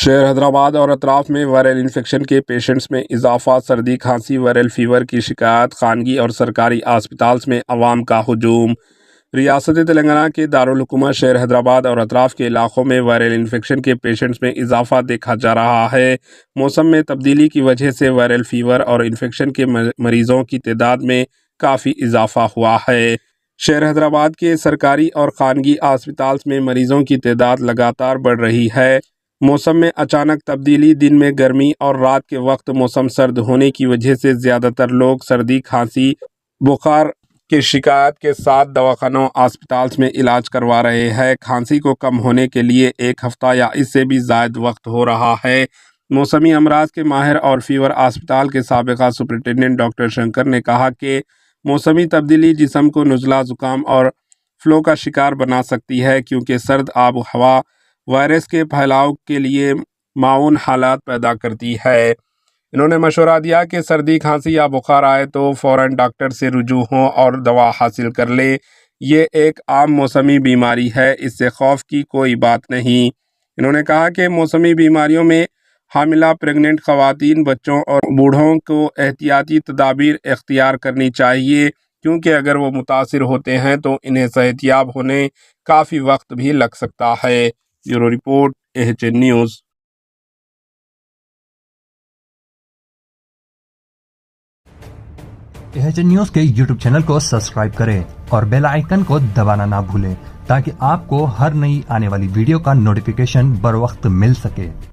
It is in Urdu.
شہر حیدرآباد اور اطراف میں وائرل انفیکشن کے پیشنٹس میں اضافہ، سردی کھانسی وائرل فیور کی شکایات، خانگی اور سرکاری ہسپتالز میں عوام کا ہجوم۔ ریاست تلنگانہ کے دارالحکومت شہر حیدرآباد اور اطراف کے علاقوں میں وائرل انفیکشن کے پیشنٹس میں اضافہ دیکھا جا رہا ہے۔ موسم میں تبدیلی کی وجہ سے وائرل فیور اور انفیکشن کے مریضوں کی تعداد میں کافی اضافہ ہوا ہے۔ شہر حیدرآباد کے سرکاری اور خانگی ہسپتالز میں مریضوں کی تعداد لگاتار بڑھ رہی ہے۔ موسم میں اچانک تبدیلی، دن میں گرمی اور رات کے وقت موسم سرد ہونے کی وجہ سے زیادہ تر لوگ سردی، کھانسی، بخار کی شکایت کے ساتھ دواخانوں، ہسپتالز میں علاج کروا رہے ہیں۔ کھانسی کو کم ہونے کے لیے 1 ہفتہ یا اس سے بھی زائد وقت ہو رہا ہے۔ موسمی امراض کے ماہر اور فیور ہسپتال کے سابقہ سپرنٹینڈنٹ ڈاکٹر شنکر نے کہا کہ موسمی تبدیلی جسم کو نزلہ، زکام اور فلو کا شکار بنا سکتی ہے، کیونکہ سرد آب و ہوا وائرس کے پھیلاؤ کے لیے معاون حالات پیدا کرتی ہے۔ انہوں نے مشورہ دیا کہ سردی، کھانسی یا بخار آئے تو فوراً ڈاکٹر سے رجوع ہوں اور دوا حاصل کر لیں۔ یہ ایک عام موسمی بیماری ہے، اس سے خوف کی کوئی بات نہیں۔ انہوں نے کہا کہ موسمی بیماریوں میں حاملہ، پریگننٹ خواتین، بچوں اور بوڑھوں کو احتیاطی تدابیر اختیار کرنی چاہیے، کیونکہ اگر وہ متاثر ہوتے ہیں تو انہیں صحت یاب ہونے کافی وقت بھی لگ سکتا ہے۔ Bureau report, AHN news. AHN news کے YouTube چینل کو سبسکرائب کریں اور بیل آئیکن کو دبانا نہ بھولیں تاکہ آپ کو ہر نئی آنے والی ویڈیو کا نوٹیفیکیشن بر وقت مل سکے۔